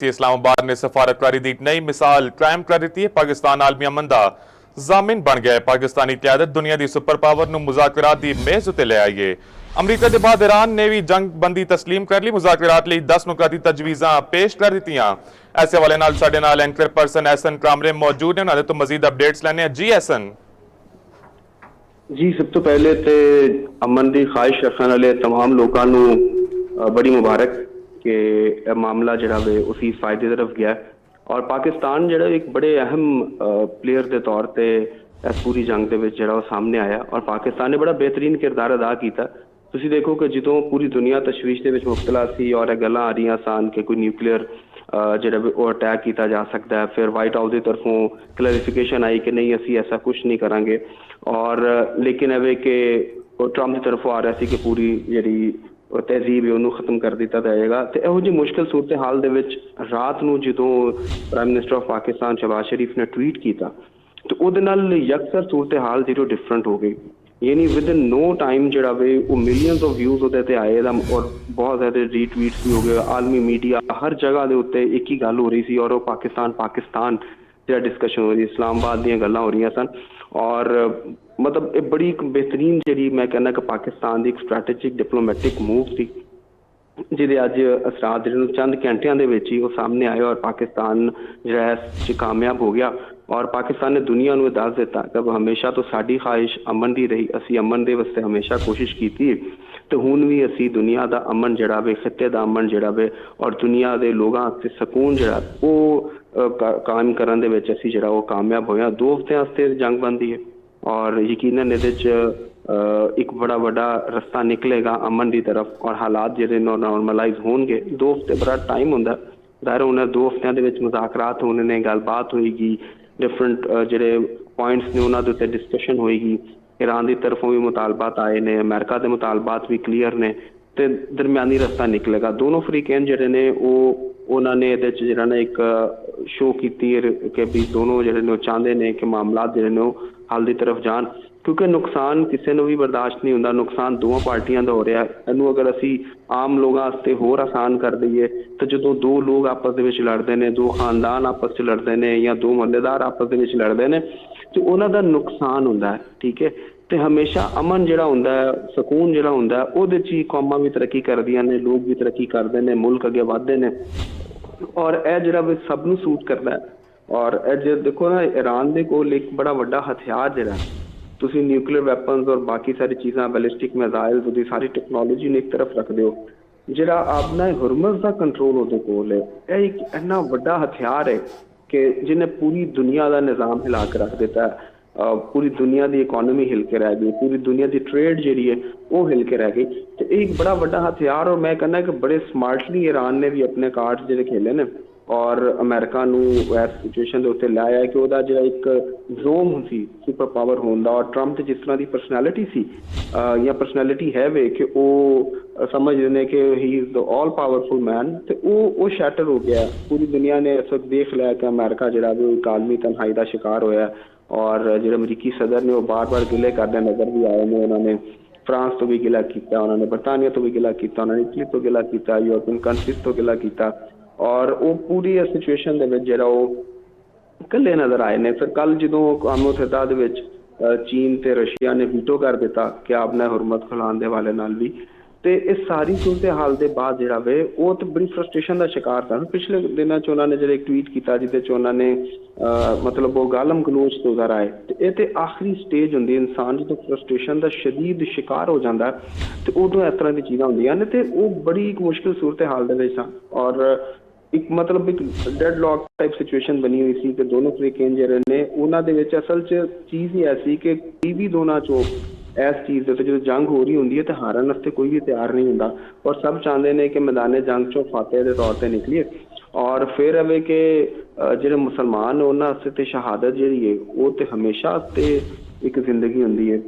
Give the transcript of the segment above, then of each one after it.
इस्लामाबाद ने सफारतकारी दी नई मिसाल कायम कर दी है। पाकिस्तान आलमी अमन दा जामिन बन गया है। पाकिस्तानी क्यादत दुनिया की सुपर पावर नूं मुज़ाकरात दी मेज़ उत्ते ले आई है। अमरीका के बाद ईरान ने भी जंग बंदी तस्लीम कर ली। मुज़ाकरात लई 10 नुकाती तजवीज़ां पेश कर दित्तियां। ऐसे हवाले नाल साडे नाल एंकर पर्सन एहसन कामरे मौजूद हैं। उन्हां दे तो मजीद अपडेट्स लैने जी एहसन। जी सब तो पहले तो अमन की ख्वाहिश रखने वाले तमाम लोगों को बड़ी मुबारक कि मामला जरा वे उसी फायदे तरफ गया और पाकिस्तान जरा एक बड़े अहम प्लेयर के तौर पर इस पूरी जंग के सामने आया और पाकिस्तान ने बड़ा बेहतरीन किरदार अदा किया। तुसीं देखो कि जो पूरी दुनिया तशवीश के मुब्तला सी और गल्लां आ रही सन कि कोई न्यूक्लियर जरा वो अटैक किया जा सकता है, फिर वाइट हाउस की तरफों क्लैरिफिकेशन आई कि नहीं असी ऐसा कुछ नहीं करांगे और लेकिन एवे कि ट्रंप की तरफों आ रहा सी कि पूरी जी तहजीब है उन्होंने खत्म कर दिता जाएगा। तो यहो जी मुश्किल सूरत हाल दे विच रात नूं जो prime minister of Pakistan Shehbaz Sharif ने ट्वीट किया तो उहदे नाल यकसर सूरत हाल जो डिफरेंट हो गई, यानी विद इन नो टाइम जरा वे वो मिलियंस ऑफ व्यूज उहदे आए और बहुत ज़्यादा रीट्वीट्स भी हो गए। आलमी मीडिया हर जगह के उत्ते एक ही गल हो रही सी और वो पाकिस्तान पाकिस्तान जो डिस्कशन हो रही, इस्लामाबाद दी गल्लां हो रही सन और मतलब एक बड़ी एक बेहतरीन जी मैं कहना कि पाकिस्तान की एक स्ट्रैटेजिक डिप्लोमैटिक मूव थी जिहदे अज असरात जो चंद घंटिया ही वो सामने आए और पाकिस्तान जो कामयाब हो गया और पाकिस्तान ने दुनिया को दस दिता कि हमेशा तो साड़ी ख्वाहिश अमन की रही, असी अमन के वास्ते हमेशा कोशिश की तो हुण भी असी दुनिया का अमन जड़ा वे खिते का अमन जड़ा वे और दुनिया के लोगों से सकून जड़ा वो कायम करने दे असी जड़ा वो कामयाब होया। 2 हफ्ते जंग बंदी है और यकीनन एक बड़ा बड़ा रास्ता निकलेगा अमन की तरफ और हालात जो नॉर्मलाइज होंगे। 2 हफ्ते बड़ा टाइम होंगे, ज़ाहिर उन्हें 2 हफ्तियों के मुज़ाकरात होने ने, गलबात होएगी, डिफरेंट जोड़े पॉइंट्स ने उन्होंने उत्ते डिस्कशन होएगी। ईरान की तरफों भी मुतालबात आए ने, अमेरिका के मुतालबात भी क्लीयर ने तो दरम्यानी रास्ता निकलेगा। दोनों फरीकैन जोड़े ने उन्होंने जरा ना एक शो की कि भी दोनों जो चाहते हैं कि मामला जो हल की तरफ जान क्योंकि नुकसान किसी को भी बर्दाश्त नहीं होता, नुकसान दोनों पार्टियां का हो रहा है। इनू अगर असी आम लोगों वास्ते होर आसान कर दईए तो जो 2 लोग आपस में लड़ते हैं, 2 खानदान आपस में लड़ते हैं या 2 मुहल्लेदार आपस में लड़ते हैं तो उन्होंने नुकसान होता है। ठीक है, तो हमेशा अमन जोड़ा होंदा है, सकून जोड़ा होंदा है, उहदे च ही कौमां भी तरक्की करदियां ने, लोग भी तरक्की करते हैं, मुल्क अगे वधदे ने और यह जोड़ा भी सब नूं सूट करता है। और जो देखो ना ईरान के कोल एक बड़ा वड्डा हथियार जोड़ा तुसीं न्यूक्लियर वैपन्स और बाकी सारी चीज़ां बैलिस्टिक मिसाइल्स उसकी सारी टेक्नोलॉजी ने एक तरफ रख दो जो अपना हुरमस का कंट्रोल उहदे कोल है। यह एक इन्ना वड्डा हथियार है कि जिन्हें पूरी दुनिया का निज़ाम हिला के रख दिता है। पूरी दुनिया की इकोनॉमी हिल के रह गई, पूरी दुनिया की ट्रेड जी है वो हिल के रह गई। तो एक बड़ा बड़ा हथियार और मैं कहना कि बड़े स्मार्टली ईरान ने भी अपने कार्ड जो खेले ने और अमेरिका इस सिचुएशन के उत्ते लाया कि वह जो एक जोम सी सुपर पावर होंदा और ट्रंप जिस तरह की परसनैलिटी सी या परसनैलिटी है वे कि वो समझते हैं कि he is the all powerful man तो वो शैटर हो गया। पूरी दुनिया ने इस वक्त देख लिया कि अमेरिका जो एक आलमी तनहाई का शिकार होया और जो अमरीकी सदर ने वो बार बार गिले करते नजर भी आए हैं। उन्होंने फ्रांस तो भी गिला किया, उन्होंने बरतानिया तो भी गिला किया, उन्होंने इटली तो गिला किया, यूरोपियन कंट्रीज तो गिला किया और वो पूरी सिचुएशन जो कले नजर आए ने। फिर कल जो कौमी मुत्तहिदा चीन ते रशिया ने वीटो कर दिता कि आपने हुरमत खिलाने वाले नाल भी तो इस सारी सूरत हाल के बाद जोड़ा वे वो तो बड़ी फ्रस्ट्रेशन का शिकार था। पिछले दिनों उन्होंने जो एक ट्वीट किया जिसे उन्होंने मतलब वो गालम गलोच तो नजर आए तो ये तो आखिरी स्टेज होंगी इंसान जो फ्रस्ट्रेशन का शदीद शिकार हो जाता है तो उदों इस तरह की चीज़ां होंदियां ने तो वो बड़ी एक मुश्किल सूरत हाल के और एक मतलब एक डेड लॉक टाइप सिचुएशन बनी हुई सी कि दोनों फरीकैन जिहड़े ने उन्हां दे विच असल च चीज़ ही ऐसी कि कोई भी दोनों चो इस चीज़ के जो जंग हो रही होंगी है तो हारन वास्ते कोई भी तैयार नहीं होंदा और सब चाहते हैं कि मैदान जंग चो फातह के तौर पर निकलिए और फिर अवे कि जो मुसलमान उन्होंने तो शहादत जी है वो तो हमेशा एक जिंदगी होंगी है।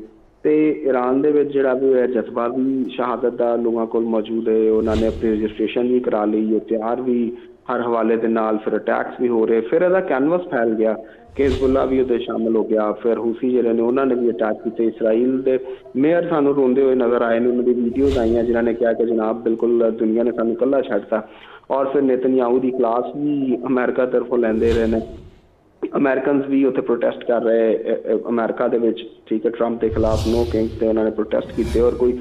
तो ईरान के जोड़ा भी है जज्बा भी शहादत का लोगों को मौजूद है, उन्होंने अपनी रजिस्ट्रेशन भी करा ली, वो तैयार भी हर हवाले के नाल, फिर अटैक्स भी हो रहे, फिर यदा कैनवस फैल गया कि हिजबुल्ला भी उहदे शामिल हो गया, फिर हूसी जिहड़े ने उन्होंने भी अटैक किए। इसराइल के मेयर सानू रोंदे हुए नजर आए ने, उन्होंने वीडियोज आईयां जिन्होंने कहा कि जनाब बिल्कुल दुनिया ने सानू कल्ला छड्डता ਔਰ ਫਿਰ ਨੇਤਨਯਾਹੂ ਦੀ ਕਲਾਸ ਵੀ ਅਮਰੀਕਾ ਤਰਫੋਂ ਲੈਂਦੇ ਰਹੇ ਨੇ। ਅਮਰੀਕਨਸ ਵੀ ਉੱਥੇ ਪ੍ਰੋਟੈਸਟ ਕਰ ਰਹੇ ਅਮਰੀਕਾ ਦੇ ਵਿੱਚ, ਠੀਕ ਹੈ, ਟਰੰਪ ਦੇ ਖਿਲਾਫ ਨੋ ਕਿੰਗ ਤੇ ਉਹਨਾਂ ਨੇ ਪ੍ਰੋਟੈਸਟ ਕੀਤੇ ਔਰ ਕੋਈ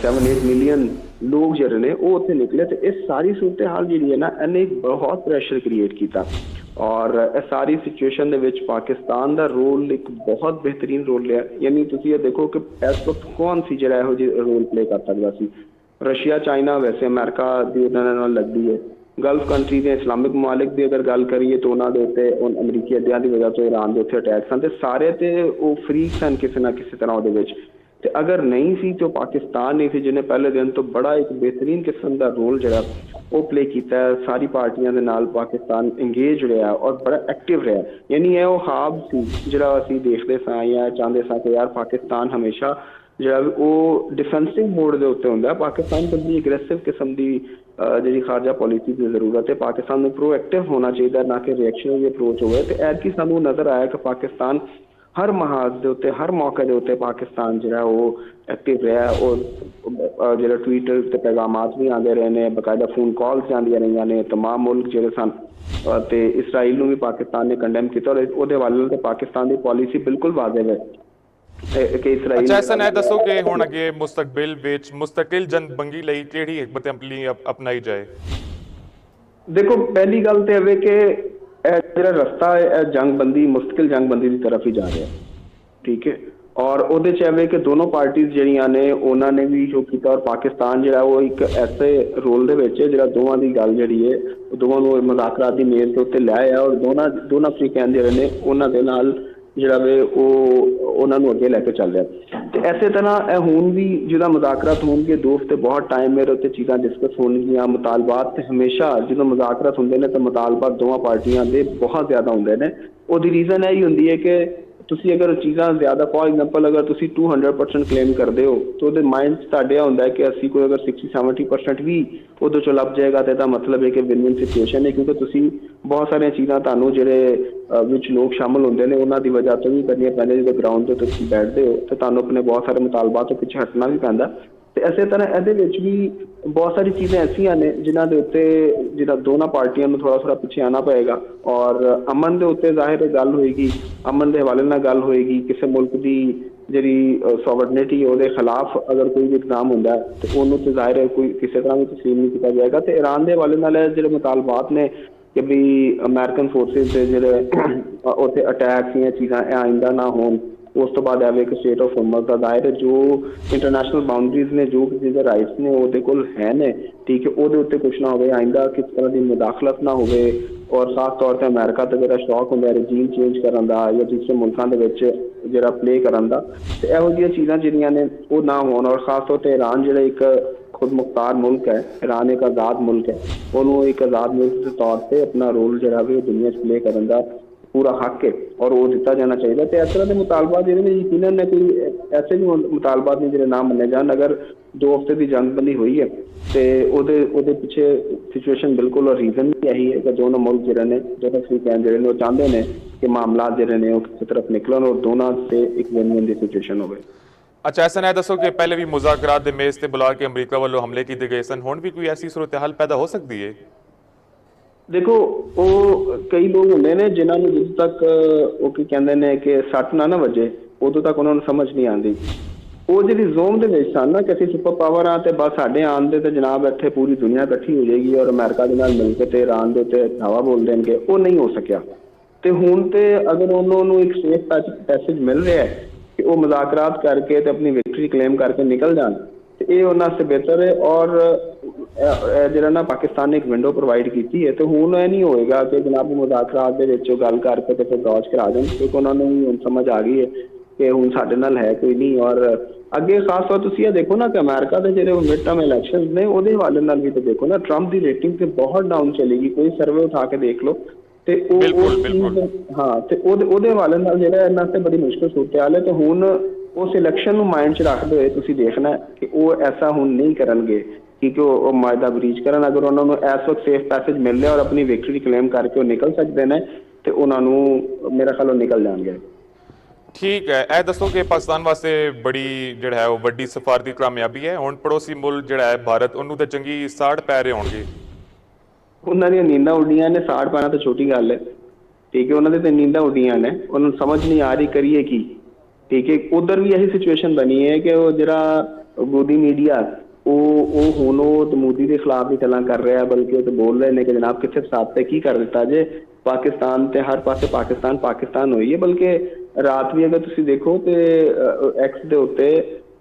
7-8 ਮਿਲੀਅਨ ਲੋਕ ਜਿਹੜੇ ਨੇ ਉਹ ਉੱਥੇ ਨਿਕਲੇ। ਤੇ ਇਹ ਸਾਰੀ ਸੂਰਤ ਹਾਲ ਜਿਹੜੀ ਹੈ ਨਾ, ਇਹਨੇ ਬਹੁਤ ਪ੍ਰੈਸ਼ਰ ਕ੍ਰੀਏਟ ਕੀਤਾ ਔਰ ਇਹ ਸਾਰੀ ਸਿਚੁਏਸ਼ਨ ਦੇ ਵਿੱਚ ਪਾਕਿਸਤਾਨ ਦਾ ਰੋਲ ਇੱਕ ਬਹੁਤ ਬਿਹਤਰੀਨ ਰੋਲ ਲਿਆ। ਯਾਨੀ ਤੁਸੀਂ ਇਹ ਦੇਖੋ ਕਿ ਇਸ ਵਕਤ ਕੌਣ ਸੀ ਜਿਹੜਾ ਇਹੋ ਜਿਹੇ ਰੋਲ ਪਲੇ ਕਰ ਸਕਦਾ ਸੀ। ਰਸ਼ੀਆ, ਚਾਈਨਾ, ਵੈਸੇ ਅਮਰੀਕਾ ਦੀ ਉਹਨਾਂ ਨਾਲ ਲੱਗਦੀ ਹੈ। ਗਲਫ ਕੰਟਰੀ ਦੇ ਇਸਲਾਮਿਕ ਮਮਾਲਿਕ ਦੀ ਅਗਰ ਗੱਲ ਕਰੀਏ ਤਾਂ ਉਹਨਾਂ ਦੇ ਉੱਤੇ ਅਮਰੀਕੀ ਅੱਡਿਆਂ ਦੀ ਵਜ੍ਹਾ ਤੋਂ ਈਰਾਨ ਦੇ ਉੱਤੇ ਅਟੈਕ ਸਨ, ਤੇ ਸਾਰੇ ਤੇ ਉਹ ਫਰੀਕ ਸਨ ਕਿਸੇ ਨਾ ਕਿਸੇ ਤਰ੍ਹਾਂ ਉਹਦੇ ਵਿੱਚ। ਤੇ ਅਗਰ ਨਹੀਂ ਸੀ ਤਾਂ ਪਾਕਿਸਤਾਨ ਨਹੀਂ ਸੀ ਜਿਹਨੇ ਪਹਿਲੇ ਦਿਨ ਤੋਂ ਬੜਾ ਇੱਕ ਬਿਹਤਰੀਨ ਕਿਸਮ ਦਾ ਰੋਲ ਜਿਹੜਾ ਉਹ ਪਲੇ ਕੀਤਾ। ਸਾਰੀ ਪਾਰਟੀਆਂ ਦੇ ਨਾਲ ਪਾਕਿਸਤਾਨ ਇੰਗੇਜ ਰਿਹਾ ਔਰ ਬੜਾ ਐਕਟਿਵ ਰਿਹਾ। ਯਾਨੀ ਇਹ ਉਹ ਖਾਬ ਸੀ ਜਿਹੜਾ ਅਸੀਂ ਦੇਖਦੇ ਸਾਂ ਜਾਂ ਚਾਹੁੰਦੇ ਸਾਂ ਕਿ ਯਾਰ ਪਾਕਿਸਤਾਨ ਹਮੇਸ਼ਾ ਜਿਹੜਾ ਉਹ ਡਿਫੈਂਸਿਵ ਮੋਡ ਦੇ ਉੱਤੇ ਹੁੰਦਾ। ਪਾਕਿਸਤਾਨ ਬੜੀ ਅਗਰੈਸਿਵ ਕਿਸਮ ਦੀ ਜਿਹੜੀ ਖਾਰਜਾ ਪਾਲਿਸੀ ਦੀ ਜ਼ਰੂਰਤ ਹੈ। ਪਾਕਿਸਤਾਨ ਨੂੰ ਪ੍ਰੋਐਕਟਿਵ ਹੋਣਾ ਚਾਹੀਦਾ, ਨਾ ਕਿ ਰਿਐਕਸ਼ਨਰੀ ਅਪਰੋਚ ਹੋਵੇ। ਤੇ ਐਤਕੀ ਸਾਨੂੰ ਨਜ਼ਰ ਆਇਆ ਕਿ ਪਾਕਿਸਤਾਨ ਹਰ ਮਹਾਜ਼ ਦੇ ਉੱਤੇ, ਹਰ ਮੌਕੇ ਦੇ ਉੱਤੇ ਪਾਕਿਸਤਾਨ ਜਿਹੜਾ ਉਹ ਐਕਟਿਵ ਰਿਹਾ। ਔਰ ਜਿਹੜਾ ਟਵਿੱਟਰ ਤੇ ਪੈਗਾਮਾਤ ਵੀ ਆਉਂਦੇ ਰਹੇ ਨੇ, ਬਕਾਇਦਾ ਫੋਨ ਕਾਲਸ ਜਾਂਦੀਆਂ ਰਹੀਆਂ ਨੇ। ਤਮਾਮ ਮੁਲਕ ਜਿਹੜੇ ਸਨ ਤੇ ਇਸਰਾਈਲ ਨੂੰ ਵੀ ਪਾਕਿਸਤਾਨ ਨੇ ਕੰਡੈਮ ਕੀਤਾ ਔਰ ਉਹਦੇ ਵੱਲ ਤੇ ਪਾਕਿਸਤਾਨ ਦੀ ਪਾਲਿਸੀ ਬਿਲਕੁਲ ਵਾਜ਼ਿਬ ਹੈ ਕਿ ਇਸਰਾਈਲ। ਅੱਛਾ, ਐਸਾ ਇਹ ਦੱਸੋ ਕਿ ਹੁਣ ਅੱਗੇ ਮੁਸਤਕਬਲ ਵਿੱਚ ਮੁਸਤਕਿਲ ਜੰਗਬੰਦੀ ਲਈ ਕਿਹੜੀ ਹਕਮਤ ਅਮਲੀ ਅਪਣਾਈ ਜਾਏ? ਦੇਖੋ, ਪਹਿਲੀ ਗੱਲ ਤੇ ਇਹ ਕਿ ਇਹ ਜਿਹੜਾ ਰਸਤਾ ਹੈ ਇਹ ਜੰਗਬੰਦੀ, ਮੁਸਤਕਿਲ ਜੰਗਬੰਦੀ ਦੀ ਤਰਫ ਹੀ ਜਾ ਰਿਹਾ, ਠੀਕ ਹੈ। ਔਰ ਉਹਦੇ 'ਚ ਇਹ ਕਿ ਦੋਨੋਂ ਪਾਰਟੀਆਂ ਜਿਹੜੀਆਂ ਨੇ ਉਹਨਾਂ ਨੇ ਵੀ ਜੋ ਕੀਤਾ ਔਰ ਪਾਕਿਸਤਾਨ ਜਿਹੜਾ ਉਹ ਇੱਕ ਐਸੇ ਰੋਲ ਦੇ ਵਿੱਚ ਜਿਹੜਾ ਦੋਵਾਂ ਦੀ ਗੱਲ ਜਿਹੜੀ ਹੈ ਉਹ ਦੋਵਾਂ ਨੂੰ ਮੁਜ਼ਾਕਰਾਤ ਦੀ ਮੇਜ਼ ਦੇ ਉੱਤੇ ਲੈ ਆਇਆ ਔਰ ਦੋਨਾਂ ਅਫਰੀਕਨ ਜਿਹੜੇ ਨੇ ਉਹਨਾਂ ਦੇ ਨਾਲ ਜਿਹੜਾ ਵੇ ਉਹ ਉਹਨਾਂ ਨੂੰ ਅੱਗੇ ਲੈ ਕੇ ਚੱਲ ਰਿਹਾ। ਤੇ ਇਸੇ ਤਰ੍ਹਾਂ ਇਹ ਹੁਣ ਵੀ ਜਿਹਦਾ ਮੁਜ਼ਾਕਰਾਤ ਹੋਣਗੇ 2 ਹਫ਼ਤੇ ਬਹੁਤ ਟਾਈਮ ਮੇਰੇ ਉੱਤੇ ਚੀਜ਼ਾਂ ਡਿਸਕਸ ਹੋਣਗੀਆਂ। ਮੁਤਾਲਬਾਤ ਤੇ ਹਮੇਸ਼ਾ ਜਦੋਂ ਮੁਜ਼ਾਕਰਾਤ ਹੁੰਦੇ ਨੇ ਤਾਂ ਮੁਤਾਲਬਾਤ ਦੋਵਾਂ ਪਾਰਟੀਆਂ ਦੇ ਬਹੁਤ ਜ਼ਿਆਦਾ ਹੁੰਦੇ ਨੇ। ਉਹਦੀ ਰੀਜ਼ਨ ਇਹ ਹੀ ਹੁੰਦੀ ਹੈ ਕਿ ਤੁਸੀਂ ਅਗਰ ਚੀਜ਼ਾਂ ਜ਼ਿਆਦਾ, ਫੋਰ ਐਗਜ਼ਾਮਪਲ ਅਗਰ ਤੁਸੀਂ 200% ਕਲੇਮ ਕਰਦੇ ਹੋ ਤਾਂ ਉਹਦੇ ਮਾਈਂਡ 'ਚ ਤੁਹਾਡੇ ਇਹ ਹੁੰਦਾ ਹੈ ਕਿ ਅਸੀਂ ਕੋਈ ਅਗਰ 60-70% ਵੀ ਉਹਦੇ 'ਚੋਂ ਲੱਭ ਜਾਏਗਾ ਤਾਂ ਇਹਦਾ ਮਤਲਬ ਹੈ ਕਿ ਵਿਨ ਵਿਨ ਸਿਚੁਏਸ਼ਨ ਹੈ। ਕਿਉਂਕਿ ਤੁਸੀਂ ਬਹੁਤ ਸਾਰੀਆਂ ਚੀਜ਼ਾਂ ਤੁਹਾਨੂੰ ਜਿਹੜੇ ਵਿੱਚ ਲੋਕ ਸ਼ਾਮਲ ਹੁੰਦੇ ਨੇ ਉਹਨਾਂ ਦੀ ਵਜ੍ਹਾ ਤੋਂ ਵੀ ਕਰਨੀਆਂ ਪੈਂਦੀਆਂ। ਜਦੋਂ ਗਰਾਊਂਡ 'ਤੇ ਤੁਸੀਂ ਬੈਠਦੇ ਹੋ ਤਾਂ ਤੁਹਾਨੂੰ ਆਪਣੇ ਬਹੁਤ ਸਾਰੇ ਮੁਤਾਲਬਾਤ ਤੋਂ ਪਿੱਛੇ ਹਟਣਾ ਵੀ ਪੈਂਦਾ। ਤੇ ਇਸੇ ਤਰ੍ਹਾਂ ਇਹਦੇ ਵਿੱਚ ਵੀ ਬਹੁਤ ਸਾਰੀ ਚੀਜ਼ਾਂ ਐਸੀਆਂ ਨੇ ਜਿਨ੍ਹਾਂ ਦੇ ਉੱਤੇ ਜਿਹੜਾ ਦੋਨਾਂ ਪਾਰਟੀਆਂ ਨੂੰ ਥੋੜ੍ਹਾ ਪਿੱਛੇ ਆਉਣਾ ਪਏਗਾ। ਔਰ ਅਮਨ ਦੇ ਉੱਤੇ ਜ਼ਾਹਿਰ ਗੱਲ ਹੋਏਗੀ, ਅਮਨ ਦੇ ਹਵਾਲੇ ਨਾਲ ਗੱਲ ਹੋਏਗੀ। ਕਿਸੇ ਮੁਲਕ ਦੀ ਜਿਹੜੀ ਸੋਵਰਨਿਟੀ ਉਹਦੇ ਖਿਲਾਫ ਅਗਰ ਕੋਈ ਵੀ ਇਕਦਾਮ ਹੁੰਦਾ ਤੇ ਉਹਨੂੰ ਤੇ ਜ਼ਾਹਿਰ ਹੈ ਕੋਈ ਕਿਸੇ ਤਰ੍ਹਾਂ ਵੀ ਤਸਲੀਮ ਨਹੀਂ ਕੀਤਾ ਜਾਏਗਾ। ਤੇ ਈਰਾਨ ਦੇ ਹਵਾਲੇ ਨਾਲ ਜਿਹੜੇ ਮੁਤਾਲਬਾਤ ਨੇ ਕਿ ਵੀ ਅਮਰੀਕਨ ਫੋਰਸਿਸ ਦੇ ਜਿਹੜੇ ਉੱਥੇ ਅਟੈਕ ਦੀਆਂ ਚੀਜ਼ਾਂ ਆਇੰਦਾ ਨਾ ਹੋਣ। ਉਸ ਤੋਂ ਬਾਅਦ ਆਵੇ ਇੱਕ ਸਟੇਟ ਆਫ ਹਰਮਜ਼ ਦਾ ਦਾਇਰਾ ਜੋ ਇੰਟਰਨੈਸ਼ਨਲ ਬਾਉਂਡਰੀਜ਼ ਨੇ, ਜੋ ਕਿਸੇ ਦੇ ਰਾਈਟਸ ਨੇ ਉਹਦੇ ਕੋਲ ਹੈ ਨੇ, ਠੀਕ ਹੈ, ਉਹਦੇ ਉੱਤੇ ਕੁਛ ਨਾ ਹੋਵੇ। ਆਇੰਦਾ ਕਿਸ ਤਰ੍ਹਾਂ ਦੀ ਮੁਦਾਖਲਤ ਨਾ ਹੋਵੇ। ਔਰ ਖਾਸ ਤੌਰ 'ਤੇ ਅਮਰੀਕਾ ਦਾ ਜਿਹੜਾ ਸ਼ੌਕ ਹੁੰਦਾ ਰਜੀਮ ਚੇਂਜ ਕਰਨ ਦਾ ਜਾਂ ਦੂਸਰੇ ਮੁਲਕਾਂ ਦੇ ਵਿੱਚ ਜਿਹੜਾ ਪਲੇ ਕਰਨ ਦਾ, ਤੇ ਇਹੋ ਜਿਹੀਆਂ ਚੀਜ਼ਾਂ ਜਿਹੜੀਆਂ ਨੇ ਉਹ ਨਾ ਹੋਣ। ਔਰ ਖਾਸ ਤੌਰ 'ਤੇ ਈਰਾਨ ਜਿਹੜਾ ਇੱਕ ਖੁਦ ਮੁਖਤਾਰ ਮੁਲਕ ਹੈ, ਈਰਾਨ ਇੱਕ ਆਜ਼ਾਦ ਮੁਲਕ ਹੈ, ਉਹਨੂੰ ਇੱਕ ਆਜ਼ਾਦ ਮੁਲਕ ਦੇ ਤੌਰ 'ਤੇ ਆਪਣਾ ਰੋਲ ਜਿਹੜਾ ਵੀ ਦੁਨੀਆ 'ਚ ਪਲੇ ਕਰਨ ਦਾ ਪੂਰਾ ਹੱਕ ਹੈ ਔਰ ਉਹ ਦਿੱਤਾ ਜਾਣਾ ਚਾਹੀਦਾ। ਤੇ ਇਸ ਤਰ੍ਹਾਂ ਦੇ ਮੁਤਾਲਬਾਤ ਜਿਹੜੇ ਨੇ ਯਕੀਨਨ ਨੇ ਕੋਈ ਐਸੇ ਵੀ ਮੁਤਾਲਬਾਤ ਨੇ ਜਿਹੜੇ ਨਾ ਮੰਨੇ ਜਾਣ। ਅਗਰ 2 ਹਫ਼ਤੇ ਦੀ ਜੰਗਬੰਦੀ ਹੋਈ ਹੈ ਤੇ ਉਹਦੇ ਪਿੱਛੇ ਸਿਚੁਏਸ਼ਨ ਬਿਲਕੁਲ ਔਰ ਰੀਜ਼ਨ ਵੀ ਇਹੀ ਹੈ ਕਿ ਦੋਨੋਂ ਮੁਲਕ ਜਿਹੜੇ ਨੇ, ਦੋਨੋਂ ਅਫਰੀਕਨ ਜਿਹੜੇ ਨੇ ਉਹ ਚਾਹੁੰਦੇ ਨੇ ਕਿ ਮਾਮਲਾਤ ਜਿਹੜੇ ਨੇ ਉਹ ਕਿਸੇ ਤਰਫ ਨਿਕਲਣ ਔਰ ਦੋਨਾਂ ਤੇ ਇੱਕ ਵਿਨ ਵਿਨ ਦੀ ਸਿਚੁਏਸ਼ਨ ਹੋਵੇ। ਅੱਛਾ, ਐਸਾ ਇਹ ਦੱਸੋ ਕਿ ਪਹਿਲੇ ਵੀ ਮੁਜ਼ਾਕਰਾਤ ਦੇ ਮੇਜ਼ ਤੇ ਬੁਲਾ ਕੇ ਅਮਰੀਕਾ ਵੱਲੋਂ ਹਮਲੇ ਕੀਤੇ ਗਏ ਸਨ, ਹੁਣ ਵੀ ਕੋਈ ਐਸੀ ਸੂਰਤ ਹਾਲ ਪੈਦਾ ਹੋ ਸਕਦੀ ਹੈ? ਦੇਖੋ, ਉਹ ਕਈ ਲੋਕ ਹੁੰਦੇ ਨੇ ਜਿਨ੍ਹਾਂ ਨੂੰ ਜਦੋਂ ਤੱਕ ਉਹ ਕੀ ਕਹਿੰਦੇ ਨੇ ਕਿ ਸੱਟ ਨਾ ਵੱਜੇ ਉਦੋਂ ਤੱਕ ਉਹਨਾਂ ਨੂੰ ਸਮਝ ਨਹੀਂ ਆਉਂਦੀ। ਉਹ ਜਿਹੜੀ ਜ਼ੋਨ ਦੇ ਵਿੱਚ ਸਨ ਨਾ ਕਿ ਅਸੀਂ ਸੁਪਰ ਪਾਵਰ ਆ ਤੇ ਬਸ ਸਾਡੇ ਆਉਣ ਦੇ ਤੇ ਜਨਾਬ ਇੱਥੇ ਪੂਰੀ ਦੁਨੀਆ ਇਕੱਠੀ ਹੋ ਜਾਏਗੀ ਔਰ ਅਮਰੀਕਾ ਦੇ ਨਾਲ ਮਿਲ ਕੇ ਤੇ ਈਰਾਨ ਦੇ ਉੱਤੇ ਹਵਾ ਬੋਲ ਦੇਣਗੇ, ਉਹ ਨਹੀਂ ਹੋ ਸਕਿਆ। ਤੇ ਹੁਣ ਤੇ ਅਗਰ ਉਹਨਾਂ ਨੂੰ ਇੱਕ ਸੇਫ ਪੈਸੇਜ ਮਿਲ ਰਿਹਾ ਹੈ ਕਿ ਉਹ ਮੁਜ਼ਾਕਰਾਤ ਕਰਕੇ ਤੇ ਆਪਣੀ ਵਿਕਟਰੀ ਕਲੇਮ ਕਰਕੇ ਨਿਕਲ ਜਾਣ ਤੇ ਇਹ ਉਹਨਾਂ ਵਾਸਤੇ ਬਿਹਤਰ ਹੈ। ਔਰ ਜਿਹੜਾ ਨਾ ਪਾਕਿਸਤਾਨ ਨੇ ਇੱਕ ਵਿੰਡੋ ਪ੍ਰੋਵਾਈਡ ਕੀਤੀ ਹੈ ਤੇ ਹੁਣ ਇਹ ਨਹੀਂ ਹੋਏਗਾ ਕਿ ਜਨਾਬ ਮੁਜ਼ਾਕਰਾਤ ਦੇ ਵਿੱਚ ਗੱਲ ਕਰਕੇ ਤੇ ਫਿਰ ਦੌਜ ਕਰਾ ਦੇਣ, ਕਿਉਂਕਿ ਉਹਨਾਂ ਨੂੰ ਹੁਣ ਸਮਝ ਆ ਗਈ ਹੈ ਕਿ ਹੁਣ ਸਾਡੇ ਨਾਲ ਹੈ ਕੋਈ ਨਹੀਂ। ਔਰ ਅੱਗੇ ਖਾਸ ਤੌਰ ਤੁਸੀਂ ਇਹ ਦੇਖੋ ਨਾ ਕਿ ਅਮਰੀਕਾ ਦੇ ਜਿਹੜੇ ਮਿਡ ਟਰਮ ਇਲੈਕਸ਼ਨ ਨੇ ਉਹਦੇ ਹਵਾਲੇ ਨਾਲ ਵੀ ਤਾਂ ਦੇਖੋ ਨਾ, ਟਰੰਪ ਦੀ ਰੇਟਿੰਗ ਤੇ ਬਹੁਤ ਡਾਊਨ ਚਲੇਗੀ। ਕੋਈ ਸਰਵੇ ਉਠਾ ਕੇ ਦੇਖ ਲਓ ਤੇ ਉਹ ਹਾਂ, ਤੇ ਉਹਦੇ ਹਵਾਲੇ ਨਾਲ ਜਿਹੜਾ ਇਹਨਾਂ ਤੇ ਬੜੀ ਮੁਸ਼ਕਿਲ ਸੂਰਤ ਹਾਲ ਹੈ। ਤੇ ਹੁਣ ਉਸ ਇਲੈਕਸ਼ਨ ਨੂੰ ਮਾਈਂਡ 'ਚ ਰੱਖਦੇ ਹੋਏ ਤੁਸੀਂ ਦੇਖਣਾ ਕਿ ਉਹ ਐਸਾ ਹੁਣ ਨਹੀਂ ਕਰਨਗੇ ਕਿ ਉਹ ਮਾਇਦਾ ਬਰੀਚ ਕਰਨ। ਅਗਰ ਉਹਨਾਂ ਨੂੰ ਇਸ ਵਕਤ ਸੇਫ ਪੈਸੇਜ ਮਿਲ ਰਿਹਾ ਔਰ ਆਪਣੀ ਵਿਕਟਰੀ ਕਲੇਮ ਕਰਕੇ ਉਹ ਨਿਕਲ ਸਕਦੇ ਨੇ ਤੇ ਉਹਨਾਂ ਨੂੰ ਮੇਰਾ ਖਿਆਲ ਉਹ ਨਿਕਲ ਜਾਣਗੇ। ਠੀਕ ਹੈ, ਇਹ ਦੱਸੋ ਕਿ ਪਾਕਿਸਤਾਨ ਵਾਸਤੇ ਬੜੀ ਜਿਹੜਾ ਹੈ ਉਹ ਵੱਡੀ ਸਫਾਰਤੀ ਕਾਮਯਾਬੀ ਹੈ। ਹੁਣ ਪੜੋਸੀ ਮੁਲਕ ਜਿਹੜਾ ਹੈ ਭਾਰਤ, ਉਹਨੂੰ ਤਾਂ ਚੰਗੀ ਸਾੜ ਪੈ ਰਹੇ ਹੋਣਗੇ। ਉਹਨਾਂ ਦੀਆਂ ਨੀਂਦਾਂ ਉੱਡੀਆਂ ਨੇ, ਸਾੜ ਪੈਣਾ ਤਾਂ ਛੋਟੀ ਗੱਲ ਹੈ। ਠੀਕ ਹੈ, ਉਹਨਾਂ ਦੇ ਤੇ ਨੀਂਦਾਂ ਉੱਡੀਆਂ ਨੇ, ਉਹਨਾਂ ਨੂੰ ਸਮਝ ਨਹੀਂ ਆ ਰਹੀ ਕਰੀਏ ਕੀ। ਠੀਕ ਹੈ, ਉਧਰ ਵੀ ਇਹੀ ਸਿਚੁਏਸ਼ਨ ਬਣੀ ਹੈ ਕਿ ਉਹ ਜਿਹੜਾ ਮੋਦੀ ਮੀਡੀਆ ਉਹ ਹੁਣ ਉਹ ਤੇ ਮੋਦੀ ਦੇ ਖਿਲਾਫ ਵੀ ਗੱਲਾਂ ਕਰ ਰਿਹਾ, ਬਲਕਿ ਉਹ ਤੇ ਬੋਲ ਰਹੇ ਨੇ ਕਿ ਜਨਾਬ ਕਿੱਥੇ ਫਸਾਦ ਤੇ ਕੀ ਕਰ ਦਿੱਤਾ ਜੇ, ਪਾਕਿਸਤਾਨ ਤੇ ਹਰ ਪਾਸੇ ਪਾਕਿਸਤਾਨ ਪਾਕਿਸਤਾਨ ਹੋਈ ਹੈ। ਬਲਕਿ ਰਾਤ ਵੀ ਅਗਰ ਤੁਸੀਂ ਦੇਖੋ ਤੇ ਐਕਸ ਦੇ ਉੱਤੇ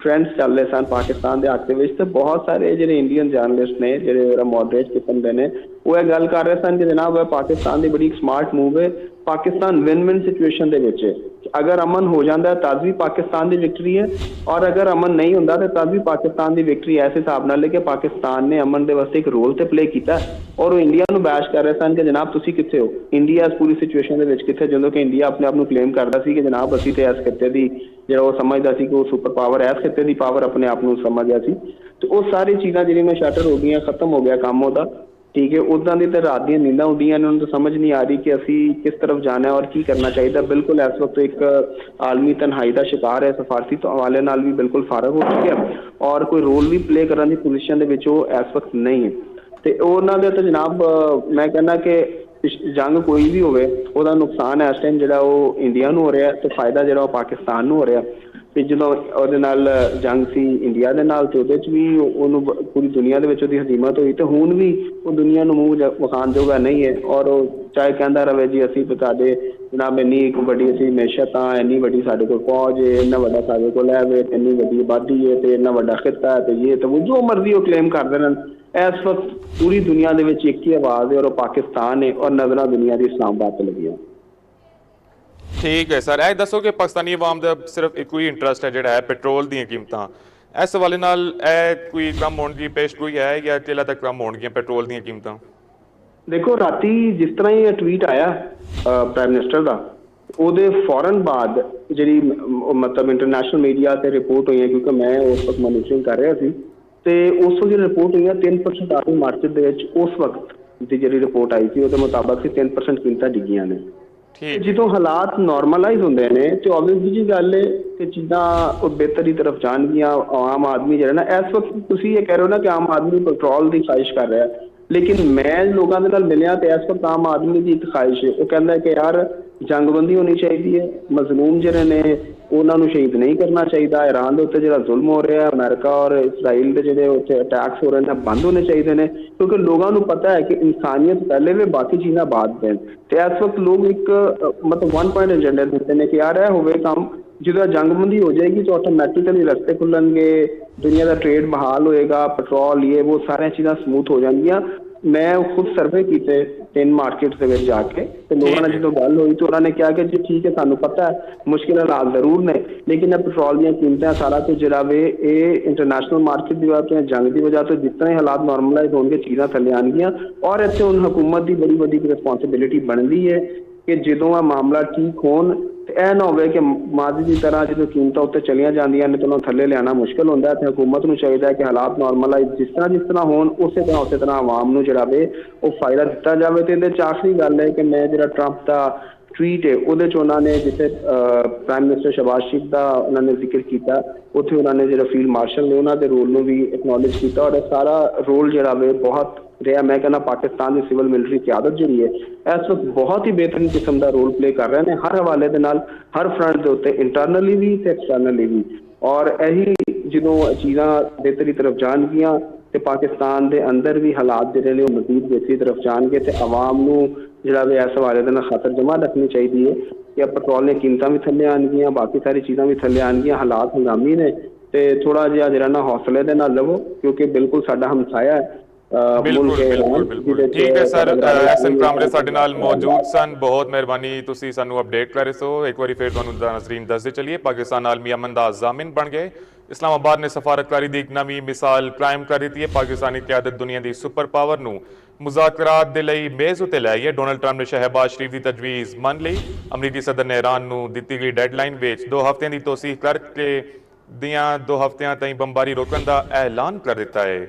ਟ੍ਰੈਂਡਸ ਚੱਲ ਰਹੇ ਸਨ ਪਾਕਿਸਤਾਨ ਦੇ ਹੱਕ ਦੇ ਵਿੱਚ, ਤੇ ਬਹੁਤ ਸਾਰੇ ਜਿਹੜੇ ਇੰਡੀਅਨ ਜਰਨਲਿਸਟ ਨੇ ਜਿਹੜੇ ਮੋਡਰੇਟ ਕਿਸਮ ਦੇ ਨੇ ਉਹ ਇਹ ਗੱਲ ਕਰ ਰਹੇ ਸਨ ਕਿ ਜਨਾਬ ਪਾਕਿਸਤਾਨ ਦੀ ਬੜੀ ਸਮਾਰਟ ਮੂਵ ਹੈ, ਪਾਕਿਸਤਾਨ ਵਿਨ ਵਿਨ ਸਿਚੁਏਸ਼ਨ ਦੇ ਵਿੱਚ ਹੈ। ਅਗਰ ਅਮਨ ਹੋ ਜਾਂਦਾ ਤਦ ਵੀ ਪਾਕਿਸਤਾਨ ਦੀ ਵਿਕਟਰੀ ਹੈ, ਔਰ ਅਗਰ ਅਮਨ ਨਹੀਂ ਹੁੰਦਾ ਤਾਂ ਤਦ ਵੀ ਪਾਕਿਸਤਾਨ ਦੀ ਵਿਕਟਰੀ। ਇਸ ਹਿਸਾਬ ਨਾਲ ਹੈ ਕਿ ਪਾਕਿਸਤਾਨ ਨੇ ਅਮਨ ਦੇ ਵਾਸਤੇ ਇੱਕ ਰੋਲ ਤੇ ਪਲੇ ਕੀਤਾ, ਔਰ ਉਹ ਇੰਡੀਆ ਨੂੰ ਬੈਸ਼ ਕਰ ਰਹੇ ਸਨ ਕਿ ਜਨਾਬ ਤੁਸੀਂ ਕਿੱਥੇ ਹੋ, ਇੰਡੀਆ ਇਸ ਪੂਰੀ ਸਿਚੁਏਸ਼ਨ ਦੇ ਵਿੱਚ ਕਿੱਥੇ, ਜਦੋਂ ਕਿ ਇੰਡੀਆ ਆਪਣੇ ਆਪ ਨੂੰ ਕਲੇਮ ਕਰਦਾ ਸੀ ਕਿ ਜਨਾਬ ਅਸੀਂ ਤੇ ਇਸ ਖਿੱਤੇ ਦੀ ਜਿਹੜਾ ਉਹ ਸਮਝਦਾ ਸੀ ਕਿ ਉਹ ਸੁਪਰ ਪਾਵਰ ਹੈ, ਇਸ ਖਿੱਤੇ ਦੀ ਪਾਵਰ ਆਪਣੇ ਆਪ ਨੂੰ ਸਮਝਦਾ ਸੀ। ਤੇ ਉਹ ਸਾਰੀ ਚੀਜ਼ਾਂ ਜਿਹੜੀਆਂ ਸ਼ਟਰ ਹੋ ਗਈਆਂ, ਖਤਮ ਹੋ ਗਿਆ ਕੰਮ ਉਹਦਾ। ਠੀਕ ਹੈ, ਉੱਦਾਂ ਦੀ ਤੇ ਰਾਤ ਦੀਆਂ ਨੀਂਦਾਂ ਉੱਡੀਆਂ ਨੇ, ਉਹਨਾਂ ਨੂੰ ਸਮਝ ਨਹੀਂ ਆ ਰਹੀ ਕਿ ਅਸੀਂ ਕਿਸ ਤਰਫ ਜਾਣਾ ਔਰ ਕੀ ਕਰਨਾ ਚਾਹੀਦਾ। ਬਿਲਕੁਲ ਇਸ ਵਕਤ ਇੱਕ ਆਲਮੀ ਤਨਹਾਈ ਦਾ ਸ਼ਿਕਾਰ ਹੈ, ਸਫਾਰਤੀ ਹਵਾਲੇ ਨਾਲ ਵੀ ਬਿਲਕੁਲ ਫਾਰਗ ਹੋ ਚੁੱਕਿਆ, ਔਰ ਕੋਈ ਰੋਲ ਵੀ ਪਲੇ ਕਰਨ ਦੀ ਪੋਜੀਸ਼ਨ ਦੇ ਵਿੱਚ ਉਹ ਇਸ ਵਕਤ ਨਹੀਂ ਹੈ। ਤੇ ਉਹਨਾਂ ਦੇ ਤਾਂ ਜਨਾਬ ਮੈਂ ਕਹਿੰਦਾ ਕਿ ਜੰਗ ਕੋਈ ਵੀ ਹੋਵੇ ਉਹਦਾ ਨੁਕਸਾਨ ਇਸ ਟਾਈਮ ਜਿਹੜਾ ਉਹ ਇੰਡੀਆ ਨੂੰ ਹੋ ਰਿਹਾ, ਤੇ ਫਾਇਦਾ ਜਿਹੜਾ ਉਹ ਪਾਕਿਸਤਾਨ ਨੂੰ ਹੋ ਰਿਹਾ। ਤੇ ਜਦੋਂ ਉਹਦੇ ਨਾਲ ਜੰਗ ਸੀ ਇੰਡੀਆ ਦੇ ਨਾਲ, ਤੇ ਉਹਦੇ 'ਚ ਵੀ ਉਹਨੂੰ ਪੂਰੀ ਦੁਨੀਆ ਦੇ ਵਿੱਚ ਉਹਦੀ ਹਜ਼ੀਮਤ ਹੋਈ, ਤੇ ਹੁਣ ਵੀ ਉਹ ਦੁਨੀਆ ਨੂੰ ਮੂੰਹ ਵਿਖਾਉਣ ਜੋਗਾ ਨਹੀਂ ਹੈ। ਔਰ ਉਹ ਚਾਹੇ ਕਹਿੰਦਾ ਰਹੇ ਜੀ ਅਸੀਂ ਤੁਹਾਡੇ ਜਨਾਬ ਇੰਨੀ ਇੱਕ ਵੱਡੀ ਅਸੀਂ ਮੈਸ਼ਤ ਹਾਂ, ਇੰਨੀ ਵੱਡੀ ਸਾਡੇ ਕੋਲ ਫੌਜ ਹੈ, ਇੰਨਾ ਵੱਡਾ ਸਾਡੇ ਕੋਲ ਹੈ ਵੇ, ਇੰਨੀ ਵੱਡੀ ਆਬਾਦੀ ਹੈ ਤੇ ਇੰਨਾ ਵੱਡਾ ਖਿੱਤਾ ਹੈ, ਤੇ ਇਹ ਤਾਂ ਉਹ ਜੋ ਮਰਜ਼ੀ ਉਹ ਕਲੇਮ ਕਰਦੇ ਨੇ। ਇਸ ਵਕਤ ਪੂਰੀ ਦੁਨੀਆ ਦੇ ਵਿੱਚ ਇੱਕ ਹੀ ਆਵਾਜ਼ ਹੈ, ਔਰ ਉਹ ਪਾਕਿਸਤਾਨ ਹੈ, ਔਰ ਨਜ਼ਰਾਂ ਦੁਨੀਆ ਦੀ ਇਸਲਾਮਾਬਾਦ ਤੇ ਲੱਗੀਆਂ। ਠੀਕ ਹੈ ਸਰ, ਇਹ ਦੱਸੋ ਕਿ ਪਾਕਿਸਤਾਨੀ ਆਵਾਮ ਦਾ ਸਿਰਫ ਇੱਕੋ ਹੀ ਇੰਟਰਸਟ ਹੈ ਜਿਹੜਾ ਹੈ ਪੈਟਰੋਲ ਦੀਆਂ ਕੀਮਤਾਂ, ਇਸ ਹਵਾਲੇ ਨਾਲ ਇਹ ਕੋਈ ਕੰਮ ਹੋਣ ਦੀ ਪੇਸ਼ਗੋਈ ਹੈ ਜਾਂ ਕਿਲਾ ਤੱਕ ਕੰਮ ਹੋਣਗੀਆਂ ਪੈਟਰੋਲ ਦੀਆਂ ਕੀਮਤਾਂ? ਦੇਖੋ ਰਾਤੀ ਜਿਸ ਤਰ੍ਹਾਂ ਹੀ ਇਹ ਟਵੀਟ ਆਇਆ ਪ੍ਰਾਈਮ ਮਿਨਿਸਟਰ ਦਾ, ਉਹਦੇ ਫੌਰਨ ਬਾਅਦ ਜਿਹੜੀ ਮਤਲਬ ਇੰਟਰਨੈਸ਼ਨਲ ਮੀਡੀਆ ਤੇ ਰਿਪੋਰਟ ਹੋਈ ਹੈ, ਕਿਉਂਕਿ ਮੈਂ ਉਸ ਵਕਤ ਮੋਨੀਟਰਿੰਗ ਕਰ ਰਿਹਾ ਸੀ, ਤੇ ਉਸ ਵਕਤ ਰਿਪੋਰਟ ਹੋਈ ਹੈ 3% ਆਰਮੀ ਮਾਰਕੀਟ ਦੇ ਵਿੱਚ ਉਸ ਵਕਤ ਦੀ ਜਿਹੜੀ ਰਿਪੋਰਟ ਆਈ ਸੀ ਉਹਦੇ ਮੁਤਾਬਕ ਸੀ 3% ਕੀਮਤਾਂ ਡਿੱਗੀਆਂ ਨੇ। ਜਦੋਂ ਹਾਲਾਤ ਨਾਰਮਲਾਈਜ਼ ਹੁੰਦੇ ਨੇ ਤੇ ਆਬਵੀਅਸਲੀ ਜੀ ਗੱਲ ਹੈ ਕਿ ਚੀਜ਼ਾਂ ਉਹ ਬਿਹਤਰੀ ਤਰਫ ਜਾਣਗੀਆਂ। ਆਮ ਆਦਮੀ ਜਿਹੜਾ ਨਾ ਇਸ ਵਕਤ ਤੁਸੀਂ ਇਹ ਕਹਿ ਰਹੇ ਹੋ ਨਾ ਕਿ ਆਮ ਆਦਮੀ ਪੈਟਰੋਲ ਦੀ ਖਾਹਿਸ਼ ਕਰ ਰਿਹਾ, ਲੇਕਿਨ ਮੈਂ ਲੋਕਾਂ ਦੇ ਨਾਲ ਮਿਲਿਆ ਤੇ ਇਸ ਵਕਤ ਆਮ ਆਦਮੀ ਦੀ ਇੱਕ ਖਾਹਿਸ਼ ਹੈ, ਉਹ ਕਹਿੰਦਾ ਕਿ ਯਾਰ ਜੰਗਬੰਦੀ ਹੋਣੀ ਚਾਹੀਦੀ ਹੈ, ਮਜ਼ਲੂਮ ਜਿਹੜੇ ਨੇ ਉਹਨਾਂ ਨੂੰ ਸ਼ਹੀਦ ਨਹੀਂ ਕਰਨਾ ਚਾਹੀਦਾ, ਇਰਾਨ ਦੇ ਉੱਤੇ ਜਿਹੜਾ ਜ਼ੁਲਮ ਹੋ ਰਿਹਾ, ਅਮਰੀਕਾ ਔਰ ਇਸਰਾਈਲ ਦੇ ਜਿਹੜੇ ਉੱਥੇ ਅਟੈਕਸ ਹੋ ਰਹੇ ਨੇ ਬੰਦ ਹੋਣੇ ਚਾਹੀਦੇ ਨੇ, ਕਿਉਂਕਿ ਲੋਕਾਂ ਨੂੰ ਪਤਾ ਹੈ ਕਿ ਇਨਸਾਨੀਅਤ ਪਹਿਲੇ ਵੀ ਬਾਕੀ ਚੀਜ਼ਾਂ ਬਾਅਦ ਨੇ। ਤੇ ਇਸ ਵਕਤ ਲੋਕ ਇੱਕ ਮਤਲਬ 1 ਪੁਆਇੰਟ ਏਜੰਡਾ ਦਿੰਦੇ ਨੇ ਕਿ ਯਾਰ ਇਹ ਹੋਵੇ ਕੰਮ, ਜਦੋਂ ਜੰਗਬੰਦੀ ਹੋ ਜਾਏਗੀ ਤਾਂ ਆਟੋਮੈਟਿਕਲੀ ਰਸਤੇ ਖੁੱਲਣਗੇ, ਦੁਨੀਆ ਦਾ ਟ੍ਰੇਡ ਬਹਾਲ ਹੋਏਗਾ, ਪੈਟਰੋਲ ਇਹ ਉਹ ਸਾਰੀਆਂ ਚੀਜ਼ਾਂ ਸਮੂਥ ਹੋ ਜਾਣਗੀਆਂ। ਮੈਂ ਖੁਦ ਸਰਵੇ ਕੀਤੇ 3 ਮਾਰਕੀਟ ਦੇ ਵਿੱਚ ਜਾ ਕੇ, ਤੇ ਲੋਕਾਂ ਨਾਲ ਜਦੋਂ ਗੱਲ ਹੋਈ ਤਾਂ ਉਹਨਾਂ ਨੇ ਕਿਹਾ ਕਿ ਜੀ ਠੀਕ ਹੈ ਸਾਨੂੰ ਪਤਾ ਹੈ ਮੁਸ਼ਕਿਲ ਹਾਲਾਤ ਜ਼ਰੂਰ ਨੇ, ਲੇਕਿਨ ਇਹ ਪੈਟਰੋਲ ਦੀਆਂ ਕੀਮਤਾਂ ਸਾਰਾ ਕੁਝ ਜਿਹੜਾ ਵੇ ਇਹ ਇੰਟਰਨੈਸ਼ਨਲ ਮਾਰਕੀਟ ਦੀ ਵਜ੍ਹਾ ਤੋਂ, ਜੰਗ ਦੀ ਵਜ੍ਹਾ ਤੋਂ ਜਿਸ ਤਰ੍ਹਾਂ ਹਾਲਾਤ ਨਾਰਮਲਾਈਜ਼ ਹੋਣਗੇ ਚੀਜ਼ਾਂ ਥੱਲੇ ਆਉਣਗੀਆਂ। ਔਰ ਇੱਥੇ ਹੁਣ ਹੁਕੂਮਤ ਦੀ ਬੜੀ ਵੱਡੀ ਰਿਸਪੌਂਸਿਬਿਲਿਟੀ ਬਣਦੀ ਹੈ ਕਿ ਜਦੋਂ ਇਹ ਮਾਮਲਾ ਠੀਕ ਹੋਣ ਤੇ ਇਹ ਨਾ ਹੋਵੇ ਕਿ ਮਾਜ਼ੀ ਦੀ ਤਰ੍ਹਾਂ ਜਦੋਂ ਕੀਮਤਾਂ ਉੱਤੇ ਚਲੀਆਂ ਜਾਂਦੀਆਂ ਨੇ ਤਾਂ ਉਹਨਾਂ ਥੱਲੇ ਲਿਆਉਣਾ ਮੁਸ਼ਕਿਲ ਹੁੰਦਾ ਹੈ। ਤੇ ਹੁਕੂਮਤ ਨੂੰ ਚਾਹੀਦਾ ਹੈ ਕਿ ਹਾਲਾਤ ਨਾਰਮਲਾਈਜ਼ ਜਿਸ ਤਰ੍ਹਾਂ ਹੋਣ ਉਸੇ ਤਰ੍ਹਾਂ ਆਵਾਮ ਨੂੰ ਜਿਹੜਾ ਵੇ ਉਹ ਫਾਇਦਾ ਦਿੱਤਾ ਜਾਵੇ। ਤੇ ਇਹਦੇ 'ਚ ਆਖਰੀ ਗੱਲ ਹੈ ਕਿ ਮੈਂ ਜਿਹੜਾ ਟਰੰਪ ਦਾ ਟਵੀਟ ਹੈ ਉਹਦੇ 'ਚ ਉਹਨਾਂ ਨੇ ਜਿੱਥੇ ਪ੍ਰਾਈਮ ਮਿਨਿਸਟਰ ਸ਼ਹਿਬਾਜ਼ ਸ਼ਰੀਫ ਦਾ ਉਹਨਾਂ ਨੇ ਜ਼ਿਕਰ ਕੀਤਾ, ਉੱਥੇ ਉਹਨਾਂ ਨੇ ਜਿਹੜਾ ਫੀਲਡ ਮਾਰਸ਼ਲ ਨੇ ਉਹਨਾਂ ਦੇ ਰੋਲ ਨੂੰ ਵੀ ਐਕਨੋਲੇਜ ਕੀਤਾ, ਔਰ ਇਹ ਸਾਰਾ ਰੋਲ ਜਿਹੜਾ ਵੇ ਬਹੁਤ ਰਿਹਾ। ਮੈਂ ਕਹਿੰਦਾ ਪਾਕਿਸਤਾਨ ਦੀ ਸਿਵਲ ਮਿਲਟਰੀ ਕਿਆਦਤ ਜਿਹੜੀ ਹੈ ਇਸ ਵਕਤ ਬਹੁਤ ਹੀ ਬਿਹਤਰੀਨ ਕਿਸਮ ਦਾ ਰੋਲ ਪਲੇ ਕਰ ਰਹੇ ਨੇ ਹਰ ਹਵਾਲੇ ਦੇ ਨਾਲ, ਹਰ ਫਰੰਟ ਦੇ ਉੱਤੇ, ਇੰਟਰਨਲੀ ਵੀ ਤੇ ਐਕਸਟਰਨਲੀ ਵੀ। ਔਰ ਇਹੀ ਜਦੋਂ ਚੀਜ਼ਾਂ ਬਿਹਤਰੀ ਤਰਫ ਜਾਣਗੀਆਂ ਤੇ ਪਾਕਿਸਤਾਨ ਦੇ ਅੰਦਰ ਵੀ ਹਾਲਾਤ ਜਿਹੜੇ ਨੇ ਉਹ ਮਜ਼ੀਦ ਬਿਹਤਰੀ ਤਰਫ ਜਾਣਗੇ, ਤੇ ਆਵਾਮ ਨੂੰ ਜਿਹੜਾ ਵੀ ਇਸ ਹਵਾਲੇ ਦੇ ਨਾਲ ਖਾਤਰ ਜਮ੍ਹਾਂ ਰੱਖਣੀ ਚਾਹੀਦੀ ਹੈ ਕਿ ਪੈਟਰੋਲ ਦੀਆਂ ਕੀਮਤਾਂ ਵੀ ਥੱਲੇ ਆਉਣਗੀਆਂ, ਬਾਕੀ ਸਾਰੀ ਚੀਜ਼ਾਂ ਵੀ ਥੱਲੇ ਆਉਣਗੀਆਂ। ਹਾਲਾਤ ਹੰਗਾਮੀ ਨੇ ਤੇ ਥੋੜਾ ਜਿਹਾ ਜਿਹੜਾ ਨਾ ਹੌਸਲੇ ਦੇ ਨਾਲ ਲਵੋ, ਕਿਉਂਕਿ ਬਿਲਕੁਲ ਸਾਡਾ ਹਮਸਾਇਆ ਹੈ। ਬਿਲਕੁਲ ਠੀਕ ਹੈ ਸਰ, ਐਸਐਨ ਕਾਮਰੇ ਸਾਡੇ ਨਾਲ ਮੌਜੂਦ ਸਨ, ਬਹੁਤ ਮਿਹਰਬਾਨੀ ਤੁਸੀਂ ਸਾਨੂੰ ਅਪਡੇਟ ਕਰ ਰਹੇ ਸੋ। ਇੱਕ ਵਾਰੀ ਫਿਰ ਤੁਹਾਨੂੰ ਨਾਜ਼ਰੀਨ ਦੱਸਦੇ ਚੱਲੀਏ, ਪਾਕਿਸਤਾਨ ਆਲਮੀ ਅਮਨ ਦਾ ਜ਼ਾਮਿਨ ਬਣ ਗਏ। ਇਸਲਾਮਾਬਾਦ ਨੇ ਸਫਾਰਤਕਾਰੀ ਦੀ ਇੱਕ ਨਵੀਂ ਮਿਸਾਲ ਕਾਇਮ ਕਰ ਦਿੱਤੀ ਹੈ। ਪਾਕਿਸਤਾਨੀ ਕਿਆਦਤ ਦੁਨੀਆ ਦੀ ਸੁਪਰ ਪਾਵਰ ਨੂੰ ਮੁਜ਼ਾਕਰਾਤ ਦੇ ਲਈ ਮੇਜ਼ ਉੱਤੇ ਲੈ ਆਈ ਹੈ। ਡੋਨਲਡ ਟਰੰਪ ਨੇ ਸ਼ਹਿਬਾਜ਼ ਸ਼ਰੀਫ ਦੀ ਤਜਵੀਜ਼ ਮੰਨ ਲਈ। ਅਮਰੀਕੀ ਸਦਰ ਨੇ ਇਰਾਨ ਨੂੰ ਦਿੱਤੀ ਗਈ ਡੈਡਲਾਈਨ ਵਿੱਚ 2 ਹਫ਼ਤਿਆਂ ਦੀ ਤੋਸੀਹ ਕਰਕੇ 2 ਹਫ਼ਤਿਆਂ ਤਾਈਂ ਬੰਬਾਰੀ ਰੋਕਣ ਦਾ ਐਲਾਨ ਕਰ ਦਿੱਤਾ ਹੈ।